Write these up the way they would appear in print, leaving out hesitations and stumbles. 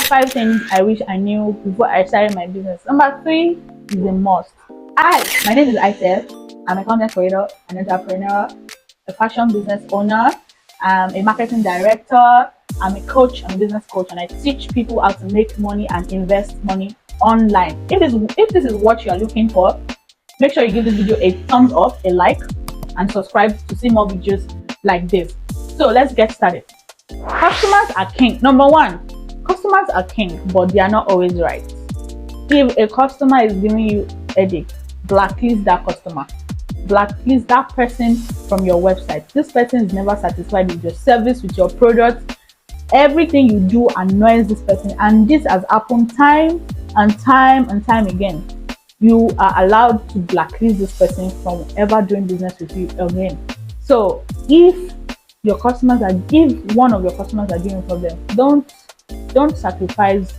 are 5 things I wish I knew before I started my business. Number 3 is a must. My name is Aisel. I'm a content creator, an entrepreneur, a fashion business owner, I'm a marketing director, I'm a coach, I'm a business coach, and I teach people how to make money and invest money online. If this is what you are looking for, make sure you give this video a thumbs up, a like, and subscribe to see more videos like this. So let's get started. Customers are king. Number 1, customers are king, but they are not always right. If a customer is giving you headache, blacklist that customer. Blacklist that person from your website. This person is never satisfied with your service, with your product. Everything you do annoys this person, and this has happened time and time again. You are allowed to blacklist this person from ever doing business with you again. So if one of your customers are giving problem, don't sacrifice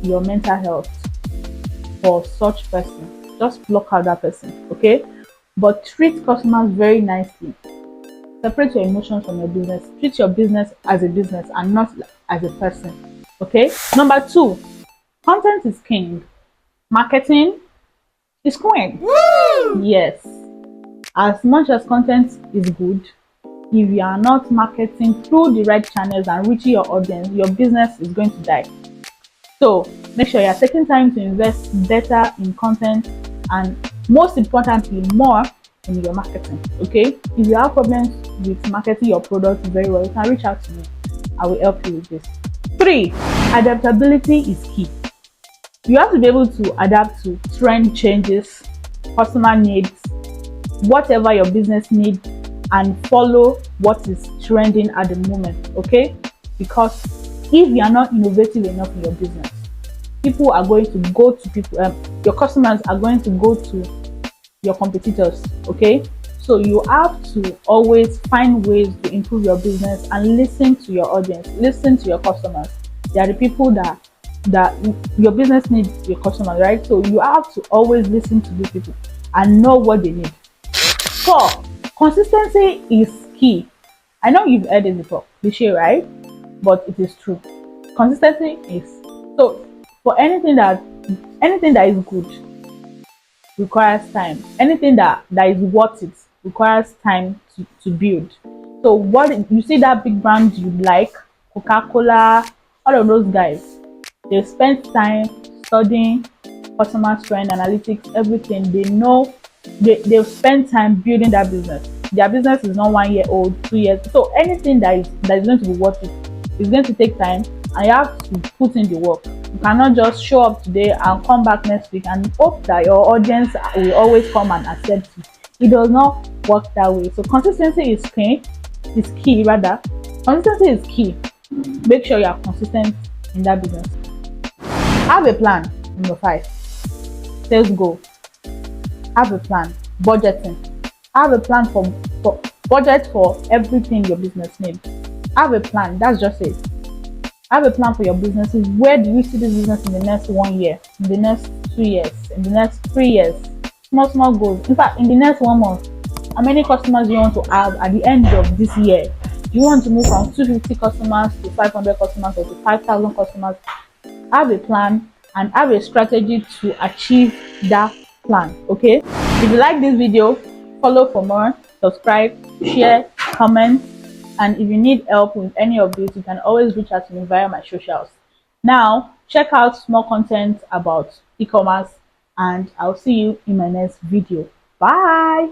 your mental health for such person. Just block out that person, okay? But treat customers very nicely. Separate your emotions from your business. Treat your business as a business and not as a person, okay? Number 2, content is king. Marketing is queen. Woo! Yes. As much as content is good, if you are not marketing through the right channels and reaching your audience, your business is going to die. So make sure you are taking time to invest better in content, and most importantly, more in your marketing. Okay, if you have problems with marketing your product very well, you can reach out to me. I will help you with this. 3, adaptability is key. You have to be able to adapt to trend changes, customer needs, whatever your business needs, and follow what is trending at the moment. Okay, because if you are not innovative enough in your business, people are going to go to your customers are going to go to your competitors. Okay, so you have to always find ways to improve your business and listen to your audience, listen to your customers. They are the people that your business needs, your customers, right? So you have to always listen to these people and know what they need. 4, consistency is key. I know you've heard it before, cliche, right? But it is true. Consistency is so. For anything that is good requires time. Anything that is worth it requires time to build. So what you see, that big brand you like, Coca-Cola, all of those guys, they spend time studying customer trend analytics, everything. They know they've spent time building that business. Their business is not 1 year old, 2 years. So anything that is going to be worth it is going to take time, and you have to put in the work. You cannot just show up today and come back next week and hope that your audience will always come and accept you. It does not work that way. So consistency is key. Consistency is key. Make sure you are consistent in that business. Have a plan. Number 5, sales goal. Have a plan. Budgeting. Have a plan for budget for everything your business needs. Have a plan. That's just it. Have a plan for your businesses. Where do you see this business in the next 1 year, in the next 2 years, in the next 3 years? Small goals. In fact, in the next 1 month, how many customers you want to have at the end of this year? You want to move from 250 customers to 500 customers or to 5,000 customers? Have a plan and have a strategy to achieve that plan. Okay, if you like this video, follow for more, subscribe, share, comment, and if you need help with any of this, you can always reach out to me via my socials. Now check out more content about e-commerce, and I'll see you in my next video. Bye.